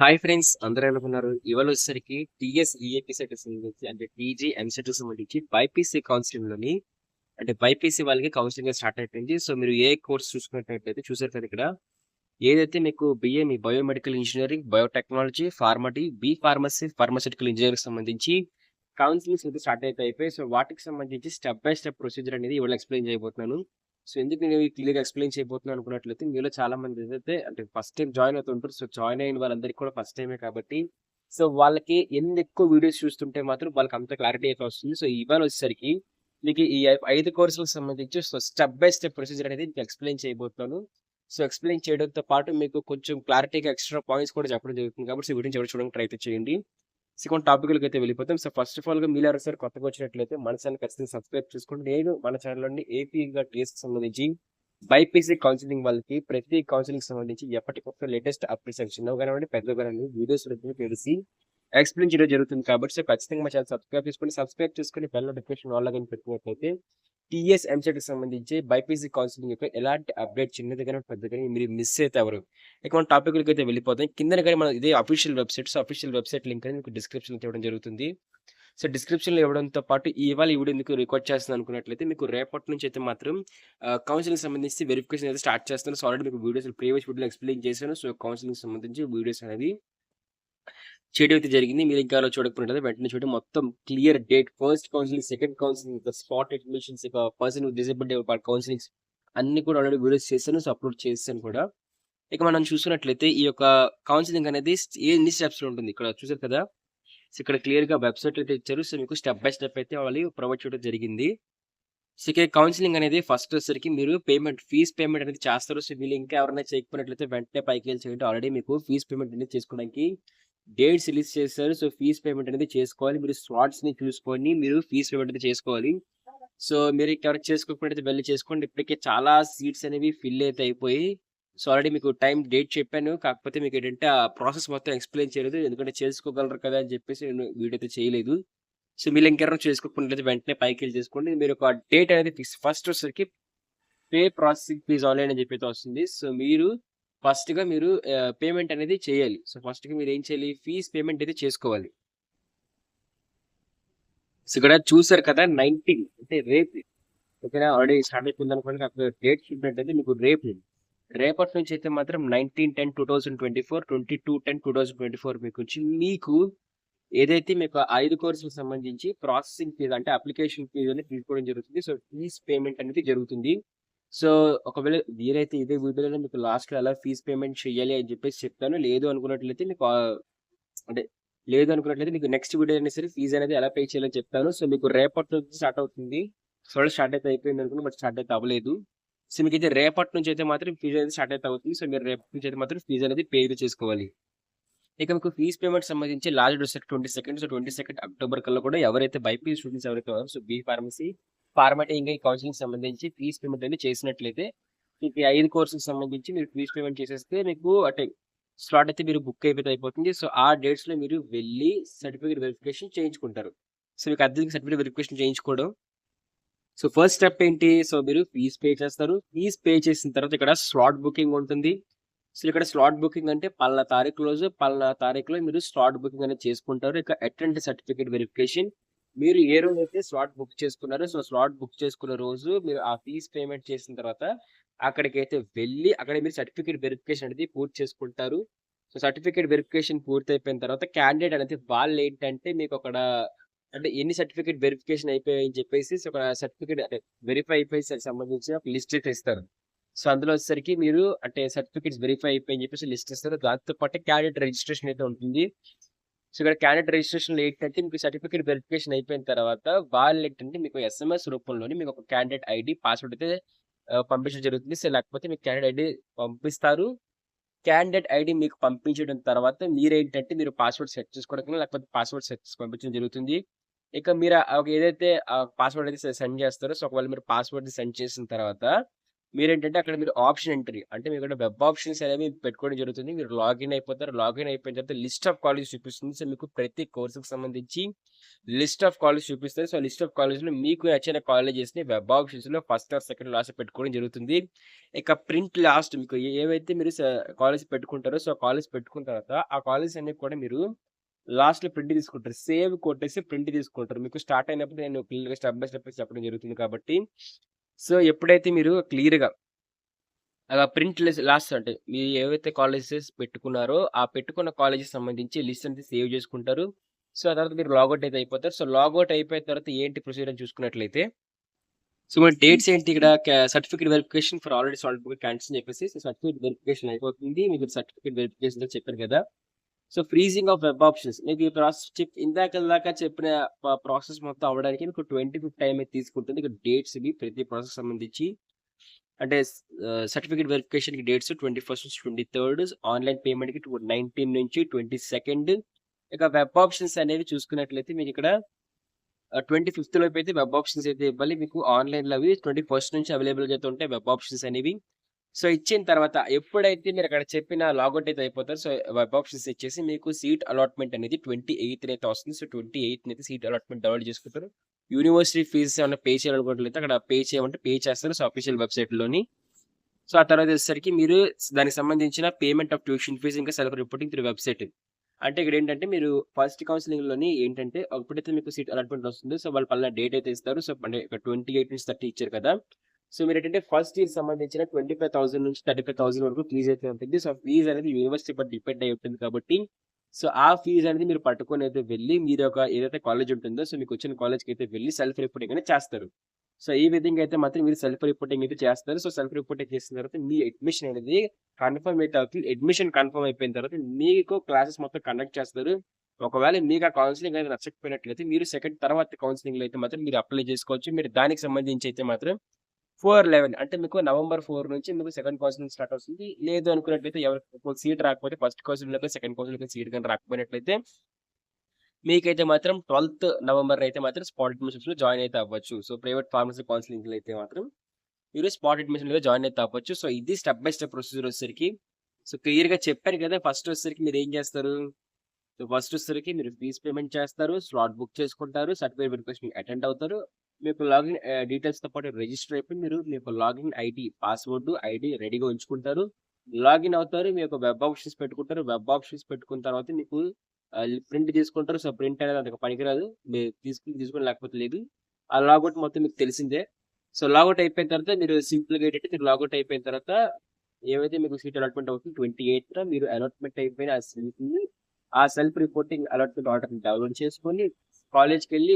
Hi friends, అందరూ ఎలా ఉన్నారు? ఇవాళ వచ్చేసరికి టీఎస్ ఈఏపీసెట్ సంబంధించి అంటే టీజీ ఎంసెట్ సంబంధించి బైపీసీ కౌన్సిలింగ్ లోని అంటే బైపీసీ వాళ్ళకి కౌన్సిలింగ్ స్టార్ట్ అయిపోయింది. సో మీరు ఏ కోర్స్ చూసుకున్నట్లయితే చూసారు కదా ఇక్కడ ఏదైతే మీకు బిఏ మీ biomedical engineering, biotechnology, pharma D, B pharmacy, pharmaceutical engineering సంబంధించి కౌన్సిలింగ్స్ అయితే స్టార్ట్ అయిపోయి సో వాటికి సంబంధించి స్టెప్ బై స్టెప్ ప్రొసీజర్ అనేది ఇవాళ ఎక్స్ప్లెయిన్ చేయబోతున్నాను. సో ఎందుకు నేను క్లియర్ గా ఎక్స్ప్లెయిన్ చేయబోతున్నాను అనుకున్నట్లయితే మీలో చాలా మంది ఏదైతే అంటే ఫస్ట్ టైం జాయిన్ అవుతుంటారు. సో జాయిన్ అయిన వాళ్ళందరికీ కూడా ఫస్ట్ టైమే కాబట్టి సో వాళ్ళకి ఎన్ని ఎక్కువ వీడియోస్ చూస్తుంటే మాత్రం వాళ్ళకి అంత క్లారిటీ అయితే వస్తుంది. సో ఇవాళ వచ్చేసరికి మీకు ఈ 5 కోర్సులకు సంబంధించి so step by step procedure అనేది మీకు ఎక్స్ప్లెయిన్ చేయబోతున్నాను. సో ఎక్స్ప్లెయిన్ చేయడంతో పాటు మీకు కొంచెం క్లారిటీగా ఎక్స్ట్రా పాయింట్స్ కూడా చెప్పడం జరుగుతుంది కాబట్టి సో వీడియోని ఎవరు చూడడానికి ట్రై చేయండి. సెకండ్ టాపిక్‌లోకి అయితే వెళ్ళిపోతాం. సో ఫస్ట్ ఆఫ్ ఆల్‌గా మీరు ఎవరైనా సరే కొత్తగా వచ్చినట్లయితే మన ఛానెల్ ఖచ్చితంగా సబ్స్క్రైబ్ చేసుకోండి. నేను మన ఛానల్‌లోని ఏపీగా టీఎస్‌కి సంబంధించి బైపీసీ కౌన్సిలింగ్ వాళ్ళకి ప్రతి కౌన్సిలింగ్ సంబంధించి ఎప్పటికప్పుడు లేటెస్ట్ అప్డేట్స్ చిన్నవి కానివ్వండి, పెద్దవి కానివ్వండి వీడియోస్ రూపంలో తెలిసి ఎక్స్ప్లెయిన్ చేయడం జరుగుతుంది కాబట్టి సో ఖచ్చితంగా మా ఛానల్ సబ్స్క్రైబ్ చేసుకొని బెల్ నోటిఫికేషన్ ఆల్ లాగిన్ పెట్టినట్లయితే టీఎస్ ఎంసెట్‌కి సంబంధించి బైపీసీ కౌన్సిలింగ్ యొక్క ఎలాంటి అప్డేట్ చిన్నది గాని, పెద్దది గాని మీరు మిస్ అయితే అవ్వరు. ఇక మన టాపిక్‌లకి అయితే వెళ్ళిపోతాం. కిందన గాని మనం ఇదే official websites, official website link అనేది మీకు డిస్క్రిప్షన్‌లో ఇవ్వడం జరుగుతుంది. సో డిస్క్రిప్షన్‌లో ఇవ్వడంతో పాటు ఇవాళ ఈ వీడియో ఎందుకు రికార్డ్ చేస్తున్నాను అనుకున్నట్లయితే మీకు రేపటి నుంచి అయితే మాత్రం కౌన్సిలింగ్ సంబంధించి వెరిఫికేషన్ అయితే స్టార్ట్ చేస్తాను. సో ఆల్రెడీ మీకు వీడియోస్ ప్రీవియస్ వీడియోలో ఎక్స్‌ప్లెయిన్ చేశాను. సో కౌన్సిలింగ్ సంబంధించి వీడియోస్ అనేది చేయడం అయితే జరిగింది. మీరు ఇంకా అలా చూడకపోయినట్లయితే వెంటనే చూడండి. మొత్తం clear date, first counselling, second counselling, the spot admissions, ఇక పర్సన్ విత్ డిజబిలిటీ కౌన్సిలింగ్స్ అన్ని కూడా ఆల్రెడీ వీడియోస్ చేశాను. సో అప్లోడ్ చేశాను కూడా. ఇక మనం చూసుకున్నట్లయితే ఈ యొక్క కౌన్సిలింగ్ అనేది ఎన్ని స్టెప్స్‌లో ఉంటుంది. ఇక్కడ చూసారు కదా! సో ఇక్కడ క్లియర్‌గా వెబ్‌సైట్ అయితే ఇచ్చారు. సో మీకు స్టెప్ బై స్టెప్ అయితే వాళ్ళు ప్రొవైడ్ చేయడం జరిగింది. సో ఇక కౌన్సిలింగ్ అనేది ఫస్ట్ వచ్చేసరికి మీరు ఫీజ్ పేమెంట్ అనేది చేస్తారు. సో వీళ్ళు ఇంకా ఎవరైనా చేయకపోయినట్లయితే వెంటనే పైకెళ్ళి చేయండి. ఆల్రెడీ మీకు ఫీజ్ పేమెంట్ అనేది చేసుకోవడానికి డేట్స్ రిలీజ్ చేశారు. సో ఫీజ్ పేమెంట్ అనేది చేసుకోవాలి. మీరు స్లాట్స్‌ని చూసుకొని మీరు ఫీజ్ పేమెంట్ అనేది చేసుకోవాలి. సో మీరు ఎవరైనా చేసుకోకపోయినట్లయితే వెళ్లి చేసుకోండి. ఇప్పటికే చాలా సీట్స్ అనేవి ఫిల్ అయితే అయిపోయి సో ఆల్రెడీ మీకు డేట్ చెప్పాను. కాకపోతే మీకు ఏంటంటే ఆ ప్రాసెస్ మొత్తం ఎక్స్‌ప్లెయిన్ చేయలేదు. ఎందుకంటే చేసుకోగలరు కదా అని చెప్పేసి నేను వీడియో అయితే చేయలేదు. సో మీరు ఇంకెవరైనా చేసుకోకపోయినట్లయితే వెంటనే పైకెళ్ళి చేసుకోండి. మీరు ఒక డేట్ అనేది ఫిక్స్ ఫస్ట్ వచ్చేసరికి పే ప్రాసెసింగ్ ఫీజ్ ఆన్‌లైన్ అని చెప్పి అయితే వస్తుంది. సో మీరు ఫస్ట్‌గా మీరు పేమెంట్ అనేది చేయాలి. సో ఫస్ట్‌గా మీరు ఏం చేయాలి? ఫీజ్ పేమెంట్ అయితే చేసుకోవాలి. సో ఇక్కడ చూసారు కదా 19 అంటే రేపు ఓకేనా? ఆల్రెడీ స్టార్ట్ అయిపోయింది అనుకోండి. కాకపోతే డేట్ చూసినట్టయితే మీకు రేపు రేపటి నుంచి అయితే మాత్రం 19/10/2024, 22/10/2024 మీకు ఏదైతే మీకు 5 కోర్సులకు సంబంధించి ప్రాసెసింగ్ ఫీజ్ అంటే అప్లికేషన్ ఫీజ్ అనేది తీసుకోవడం జరుగుతుంది. సో ఫీజ్ పేమెంట్ అనేది జరుగుతుంది. సో ఒకవేళ మీరైతే ఇదే వీడియోలో మీకు లాస్ట్‌లో ఎలా ఫీజ్ పేమెంట్ చేయాలి అని చెప్పేసి చెప్తాను. లేదు అనుకున్నట్లయితే మీకు అంటే లేదు అనుకున్నట్లయితే మీకు నెక్స్ట్ వీడియో అయినా సరే ఫీజ్ అనేది ఎలా పే చేయాలో చెప్తాను. సో మీకు రేపటి నుంచి స్టార్ట్ అవుతుంది. సో స్టార్ట్ అయితే అయిపోయింది అనుకున్నా బట్ స్టార్ట్ అయితే అవ్వలేదు. సో మీకైతే రేపటి నుంచి అయితే మాత్రం ఫీజ్ అనేది స్టార్ట్ అయితే అవుతుంది. సో మీరు రేపటి నుంచి అయితే మాత్రం ఫీజ్ అనేది పే అయితే చేసుకోవాలి. ఇక మీకు ఫీజ్ పేమెంట్ సంబంధించి లాస్ట్ డేట్ 22 సో 22 అక్టోబర్ కల్లా కూడా ఎవరైతే బైపీసీ స్టూడెంట్స్ ఎవరైతే ఉన్నారో so B pharmacy, pharma D ఇంకా ఈ కౌన్సిలింగ్ సంబంధించి ఫీజ్ పేమెంట్ అనేది చేసినట్లయితే మీకు ఈ 5 కోర్సులకు సంబంధించి మీరు ఫీజ్ పేమెంట్ చేసేస్తే మీకు అంటే స్లాట్ అయితే మీరు బుక్ అయిపోతుంది. సో ఆ డేట్స్‌లో మీరు వెళ్ళి సర్టిఫికేట్ వెరిఫికేషన్ చేయించుకుంటారు. సో మీకు అర్జెంట్‌గా సర్టిఫికేట్ వెరిఫికేషన్ చేయించుకోవడం. సో ఫస్ట్ స్టెప్ ఏంటి? సో మీరు ఫీజ్ పే చేస్తారు. ఫీజ్ పే చేసిన తర్వాత ఇక్కడ స్లాట్ బుకింగ్ ఉంటుంది. సో ఇక్కడ స్లాట్ బుకింగ్ అంటే పలానా తారీఖు రోజు పలానా తారీఖులో మీరు స్లాట్ బుకింగ్ అనేది చేసుకుంటారు. ఇక అటెండ్ సర్టిఫికేట్ వెరిఫికేషన్ మీరు ఏ రోజైతే స్లాట్ బుక్ చేసుకున్నారో సో స్లాట్ బుక్ చేసుకున్న రోజు మీరు ఆ ఫీజ్ పేమెంట్ చేసిన తర్వాత అక్కడికైతే వెళ్ళి అక్కడ మీరు సర్టిఫికేట్ వెరిఫికేషన్ అనేది పూర్తి చేసుకుంటారు. సో సర్టిఫికేట్ వెరిఫికేషన్ పూర్తి అయిపోయిన తర్వాత క్యాండిడేట్ అనేది వాళ్ళు ఏంటంటే మీకు అక్కడ అంటే ఎన్ని సర్టిఫికేట్ వెరిఫికేషన్ అయిపోయాయని చెప్పేసి ఒక సర్టిఫికేట్ అంటే వెరిఫై అయిపోయి సంబంధించిన ఒక లిస్ట్ అయితే ఇస్తారు. సో అందులో వచ్చేసరికి మీరు అంటే సర్టిఫికేట్స్ వెరిఫై అయిపోయి చెప్పేసి లిస్ట్ ఇస్తారు. దాంతో పాటు క్యాండిడేట్ రిజిస్ట్రేషన్ అయితే ఉంటుంది. సో ఇక్కడ క్యాండిడేట్ రిజిస్ట్రేషన్‌లో ఏంటంటే మీకు సర్టిఫికేట్ వెరిఫికేషన్ అయిపోయిన తర్వాత వాళ్ళు ఏంటంటే మీకు ఎస్ఎంఎస్ రూపంలోని మీకు ఒక క్యాండిడేట్ ఐడీ, పాస్వర్డ్ అయితే పంపించడం జరుగుతుంది. సో లేకపోతే మీకు క్యాండిడేట్ ఐడీ పంపిస్తారు. క్యాండిడేట్ ఐడీ మీకు పంపించడం తర్వాత మీరేంటంటే మీరు పాస్వర్డ్ సెట్ చేసుకోవడం లేకపోతే పాస్వర్డ్ సెట్ చేసి పంపించడం జరుగుతుంది. ఇక మీరు ఏదైతే పాస్వర్డ్ అయితే సెండ్ చేస్తారో సో ఒకవేళ మీరు పాస్వర్డ్ సెండ్ చేసిన తర్వాత మీరేంటంటే అక్కడ మీరు ఆప్షన్ ఎంట్రీ అంటే మీకు ఇక్కడ వెబ్ ఆప్షన్స్ అనేవి పెట్టుకోవడం జరుగుతుంది. మీరు లాగిన్ అయిపోతారు. లాగిన్ అయిపోయిన తర్వాత లిస్ట్ ఆఫ్ కాలేజెస్ చూపిస్తుంది. సో మీకు ప్రతి కోర్సుకి సంబంధించి లిస్ట్ ఆఫ్ కాలేజ్ చూపిస్తారు. సో లిస్ట్ ఆఫ్ కాలేజ్‌లో మీకు నచ్చిన కాలేజెస్‌ని వెబ్ ఆప్షన్స్‌లో ఫస్ట్ ఆర్ సెకండ్ లాస్ట్ పెట్టుకోవడం జరుగుతుంది. ఇక ప్రింట్ లాస్ట్ మీకు ఏవైతే మీరు కాలేజ్ పెట్టుకుంటారో సో కాలేజ్ పెట్టుకున్న తర్వాత ఆ కాలేజెస్ అన్ని కూడా మీరు లాస్ట్‌లో ప్రింట్ తీసుకుంటారు. సేవ్ కొట్టేసి ప్రింట్ తీసుకుంటారు. మీకు స్టార్ట్ అయినప్పుడు నేను క్లియర్‌గా స్టెప్ బై స్టెప్ చెప్పడం జరుగుతుంది కాబట్టి సో ఎప్పుడైతే మీరు క్లియర్‌గా అలా ప్రింట్ లాస్ట్ అంటే మీరు ఏవైతే కాలేజెస్ పెట్టుకున్నారో, ఆ పెట్టుకున్న కాలేజ్‌కి సంబంధించి లిస్ట్ అనేది సేవ్ చేసుకుంటారు. సో, ఆ తర్వాత మీరు లాగౌట్ అయితే అయిపోతారు. సో, లాగౌట్ అయిపోయిన తర్వాత ఏంటి ప్రొసీజర్ అని చూసుకున్నట్లయితే, సో, మన డేట్స్ ఏంటి ఇక్కడ certificate verification for already solved book cancel అని చెప్పేసి సర్టిఫికేట్ వెరిఫికేషన్ అయిపోతుంది. మీకు సర్టిఫికేట్ వెరిఫికేషన్ చెప్పాను కదా! So, freezing of web options మీకు ఈ ప్రాసెస్ ఇందాక చెప్పిన ప్రాసెస్ మొత్తం అవ్వడానికి మీకు 25 టైమ్ అయితే తీసుకుంటుంది. ఇక్కడ డేట్స్ ఇవి ప్రతి ప్రాసెస్ సంబంధించి అంటే సర్టిఫికేట్ వెరిఫికేషన్‌కి డేట్స్ 21-23 ఆన్‌లైన్ పేమెంట్‌కి 19-22 ఇక వెబ్ ఆప్షన్స్ అనేవి చూసుకున్నట్లయితే మీకిక్కడ 25థ్ లోపు అయితే వెబ్ ఆప్షన్స్ అయితే ఇవ్వాలి. మీకు ఆన్‌లైన్‌లో అవి 21st నుంచి అవైలబుల్‌గా అయితే ఉంటాయి వెబ్ ఆప్షన్స్ అనేవి. సో, ఇచ్చిన తర్వాత ఎప్పుడైతే మీరక్కడ చెప్పిన లాగౌట్ అయితే అయిపోతారో సో, వెబ్ ఆప్షన్స్ ఇచ్చేసి మీకు సీట్ అలాట్‌మెంట్ అనేది 28థ్ అయితే వస్తుంది. సో, 28థ్ అయితే సీట్ అలాట్‌మెంట్ డౌన్‌లోడ్ చేసుకుంటారు. యూనివర్సిటీ ఫీజెస్ ఏమన్నా పే చేయాలనుకున్నట్లయితే అక్కడ పే చేయమంటే పే చేస్తారు. So, official వెబ్‌సైట్‌లోని. సో, ఆ తర్వాత వచ్చేసరికి మీరు దానికి సంబంధించిన పేమెంట్ ఆఫ్ ట్యూషన్ ఫీస్ ఇంకా సెల్ఫ్ రిపోర్టింగ్ త్రూ వెబ్‌సైట్. అంటే ఇక్కడేంటంటే మీరు ఫస్ట్ కౌన్సెలింగ్‌లోని ఏంటంటే ఎప్పుడైతే మీకు సీట్ అలాట్‌మెంట్ వస్తుందో సో, వాళ్ళు పలానా డేట్ అయితే ఇస్తారు. సో, అంటే ఇక్కడ 28-30 ఇచ్చారు కదా! సో, మీరేంటంటే ఫస్ట్ ఇయర్ సంబంధించిన 25,000 నుంచి 35,000 వరకు ఫీజ్ అయితే ఉంటుంది. సో, ఫీజ్ అనేది యూనివర్సిటీ పై డిపెండ్ అయి ఉంటుంది కాబట్టి, సో, ఆ ఫీజ్ అనేది మీరు పట్టుకొని అయితే వెళ్లి మీరు ఏదైతే కాలేజ్ ఉంటుందో సో, మీకు వచ్చిన కాలేజ్‌కి అయితే వెళ్లి సెల్ఫ్ రిపోర్టింగ్ అనేది చేస్తారు. సో, ఈ విధంగా అయితే మాత్రం మీరు సెల్ఫ్ రిపోర్టింగ్ అయితే చేస్తారు. సో, సెల్ఫ్ రిపోర్టింగ్ చేసిన తర్వాత మీ అడ్మిషన్ అనేది కన్ఫర్మ్ అయితే అవుతుంది. అడ్మిషన్ కన్ఫర్మ్ అయిపోయిన తర్వాత మీకు క్లాసెస్ మొత్తం కండక్ట్ చేస్తారు. ఒకవేళ మీకు ఆ కౌన్సెలింగ్ అనేది నచ్చకపోయినట్లయితే మీరు సెకండ్ తర్వాత కౌన్సెలింగ్‌లో అయితే మాత్రం మీరు అప్లై చేసుకోవచ్చు. మీరు దానికి సంబంధించి అయితే మాత్రం 4/11 అంటే మీకు నవంబర్ 4 నుంచి మీకు సెకండ్ కౌన్సెలింగ్ స్టార్ట్ అవుతుంది. లేదు అనుకున్నట్లయితే ఎవరికి సీట్ రాకపోతే ఫస్ట్ కౌన్సెలింగ్‌లో సెకండ్ కౌన్సెలింగ్‌లో సీట్ గాని రాకపోయినట్లయితే మీకైతే మాత్రం 12థ్ నవంబర్ అయితే మాత్రం స్పాట్ అడ్మిషన్స్‌లో జాయిన్ అయితే అవ్వచ్చు. సో, ప్రైవేట్ ఫార్మసీ కౌన్సెలింగ్‌లో అయితే మాత్రం మీరు స్పాట్ అడ్మిషన్‌లో జాయిన్ అయితే అవ్వచ్చు. సో, ఇది స్టెప్ బై స్టెప్ ప్రొసీజర్ వచ్చేసరికి సో, క్లియర్‌గా చెప్పాను కదా! ఫస్ట్ వచ్చేసరికి మీరేం చేస్తారు? సో, ఫస్ట్ వచ్చేసరికి మీరు ఫీజ్ పేమెంట్ చేస్తారు. స్లాట్ బుక్ చేసుకుంటారు. సర్టిఫికేట్ వెరిఫికేషన్ అటెండ్ అవుతారు. మీకు లాగిన్ డీటెయిల్స్‌తో పాటు రిజిస్టర్ అయిపోయి మీరు మీ యొక్క లాగిన్ ఐడీ, పాస్వర్డ్, ఐడీ రెడీగా ఉంచుకుంటారు. లాగిన్ అవుతారు. మీ యొక్క వెబ్ ఆప్షన్స్ పెట్టుకుంటారు. వెబ్ ఆప్షన్స్ పెట్టుకున్న తర్వాత మీకు ప్రింట్ తీసుకుంటారు. సో, ప్రింట్ అనేది అంతగా పనికిరాదు. మీరు తీసుకొని లేకపోతే లేదు. ఆ లాగౌట్ మొత్తం మీకు తెలిసిందే. సో, లాగౌట్ అయిపోయిన తర్వాత మీరు సింపుల్‌గా ఏంటంటే మీరు లాగౌట్ అయిపోయిన తర్వాత ఏవైతే మీకు సీట్ అలాట్‌మెంట్ అవుతుంది 28థ్ మీరు అలాట్‌మెంట్ అయిపోయిన ఆ సీట్‌ని ఆ సెల్ఫ్ రిపోర్టింగ్ అలాట్‌మెంట్ ఆర్డర్‌ని డౌన్‌లోడ్ చేసుకొని కాలేజ్‌కెళ్ళి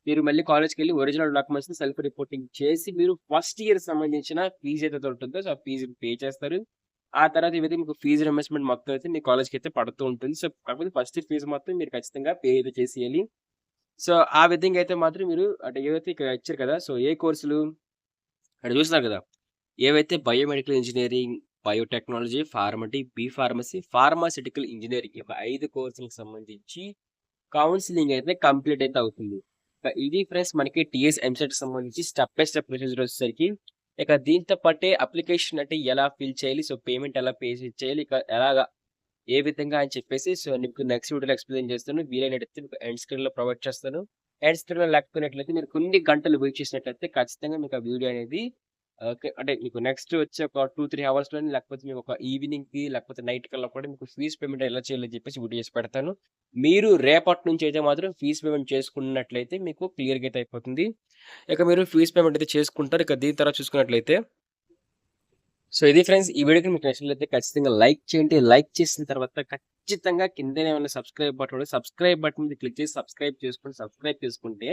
మీరు మళ్ళీ కాలేజ్‌కెళ్ళి ఒరిజినల్ డాక్యుమెంట్స్‌ని సెల్ఫ్ రిపోర్టింగ్ చేసి మీరు ఫస్ట్ ఇయర్ సంబంధించిన ఫీజ్ ఏదైతే ఉంటుందో సో, ఆ ఫీజ్ పే చేస్తారు. ఆ తర్వాత ఏవైతే మీకు ఫీజ్ రీయింబర్స్‌మెంట్ మొత్తం అయితే మీ కాలేజ్‌కైతే పడుతూ ఉంటుంది. సో, కాకపోతే ఫస్ట్ ఇయర్ ఫీజ్ మొత్తం మీరు ఖచ్చితంగా పే అయితే చేసేయాలి. సో, ఆ విధంగా అయితే మాత్రం మీరు అంటే ఏవైతే ఇక్కడ ఇచ్చారు కదా! సో, ఏ కోర్సులు ఇక్కడ చూస్తున్నారు కదా! ఏవైతే biomedical engineering, biotechnology, pharma D, pharmacy, pharmaceutical engineering ఈ 5 కోర్సులకు సంబంధించి కౌన్సెలింగ్ అయితే కంప్లీట్ అయితే అవుతుంది. ఇది ఫ్రెండ్స్ మనకి టీఎస్ ఎంసెట్‌కి సంబంధించి స్టెప్ బై స్టెప్ ప్రొసీజర్ వచ్చేసరికి ఇక దీంతో పాటే అప్లికేషన్ అంటే ఎలా ఫిల్ చేయాలి? సో, పేమెంట్ ఎలా చేయాలి? ఇక ఎలాగా ఏ విధంగా అని చెప్పేసి సో, మీకు నెక్స్ట్ వీడియోలో ఎక్స్‌ప్లెయిన్ చేస్తాను. వీలైనట్టయితే మీకు ఎండ్ స్క్రీన్‌లో ప్రొవైడ్ చేస్తాను. ఎండ్ స్క్రీన్‌లో లేకపోయినట్లయితే మీరు కొన్ని గంటలు వెయిట్ చేసినట్లయితే ఖచ్చితంగా మీకు ఆ వీడియో అనేది ఓకే. అంటే మీకు నెక్స్ట్ వచ్చే ఒక 2, 3 అవర్స్‌లోని లేకపోతే మీకు ఒక ఈవినింగ్‌కి లేకపోతే నైట్ కల్లా కూడా మీకు ఫీజ్ పేమెంట్ ఎలా చేయాలో చెప్పేసి వీడియో చేసి పెడతాను. మీరు రేపటి నుంచి అయితే మాత్రం ఫీజ్ పేమెంట్ చేసుకున్నట్లయితే మీకు క్లియర్‌గా అయితే అయిపోతుంది. ఇక మీరు ఫీజ్ పేమెంట్ అయితే చేసుకుంటారు. ఇక దీని తర్వాత చూసుకున్నట్లయితే సో, ఇది ఫ్రెండ్స్ ఈ వీడియోకి మీకు నచ్చినట్లయితే ఖచ్చితంగా లైక్ చేయండి. లైక్ చేసిన తర్వాత ఖచ్చితంగా కిందనే ఉన్న సబ్స్క్రైబ్ బటన్ ఉంది. సబ్స్క్రైబ్ బటన్ మీద క్లిక్ చేసి సబ్స్క్రైబ్ చేసుకోండి. సబ్స్క్రైబ్ చేసుకుంటే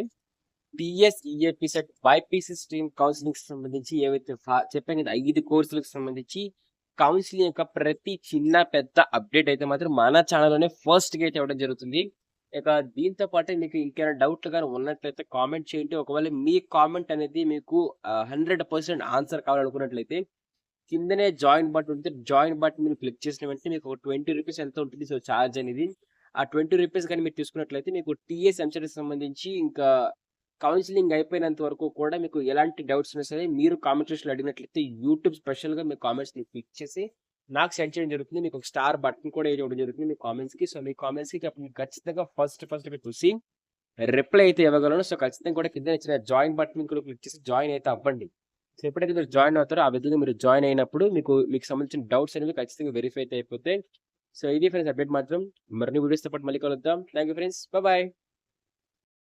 టీఎస్ ఈఏపీసెట్ బైపీసీ స్ట్రీమ్ కౌన్సిలింగ్‌కి సంబంధించి ఏవైతే చెప్పాను కదా! 5 కోర్సులకు సంబంధించి కౌన్సిలింగ్ యొక్క ప్రతి చిన్న పెద్ద అప్డేట్ అయితే మాత్రం మన ఛానల్‌లోనే ఫస్ట్‌గా అయితే ఇవ్వడం జరుగుతుంది. ఇక దీంతో పాటు మీకు ఇంకేమైనా డౌట్‌లు గాని ఉన్నట్లయితే కామెంట్ చేయండి. ఒకవేళ మీ కామెంట్ అనేది మీకు 100% ఆన్సర్ కావాలనుకున్నట్లయితే కిందనే జాయిన్ బటన్ ఉంటే జాయిన్ బటన్ మీద క్లిక్ చేసిన వెంటనే మీకు ఒక ₹20 ఎంతో ఉంటుంది. సో, చార్జ్ అనేది. ఆ ₹20 గాని మీరు తీసుకున్నట్లయితే మీకు టీఎస్ ఎంసెట్‌కి సంబంధించి ఇంకా కౌన్సిలింగ్ అయిపోయినంత వరకు కూడా మీకు ఎలాంటి డౌట్స్ ఉన్నా సరే మీరు కామెంట్ సెక్షన్‌లో అడిగినట్లయితే యూట్యూబ్ స్పెషల్‌గా మీ కామెంట్స్‌ని పిక్ చేసి నాకు సెండ్ చేయడం జరుగుతుంది. మీకు ఒక స్టార్ బటన్ కూడా ఇవ్వడం జరుగుతుంది మీ కామెంట్స్‌కి. సో, మీ కామెంట్స్‌కి అప్పుడు ఖచ్చితంగా ఫస్ట్ చూసి రిప్లై అయితే ఇవ్వగలను. సో, ఖచ్చితంగా కూడా కింద ఇచ్చిన జాయిన్ బటన్ కూడా క్లిక్ చేసి జాయిన్ అయితే అవ్వండి. సో, ఎప్పుడైతే మీరు జాయిన్ అవుతారో ఆ విధంగా మీరు జాయిన్ అయినప్పుడు మీకు సంబంధించిన డౌట్స్ అనేవి ఖచ్చితంగా వెరిఫై అయితే అయిపోతాయి. సో, ఇది ఫ్రెండ్స్ అప్డేట్ మాత్రం. మరిన్ని వీడియోస్‌తో పాటు మళ్ళీ కలుద్దాం. Thank you friends. బాయ్.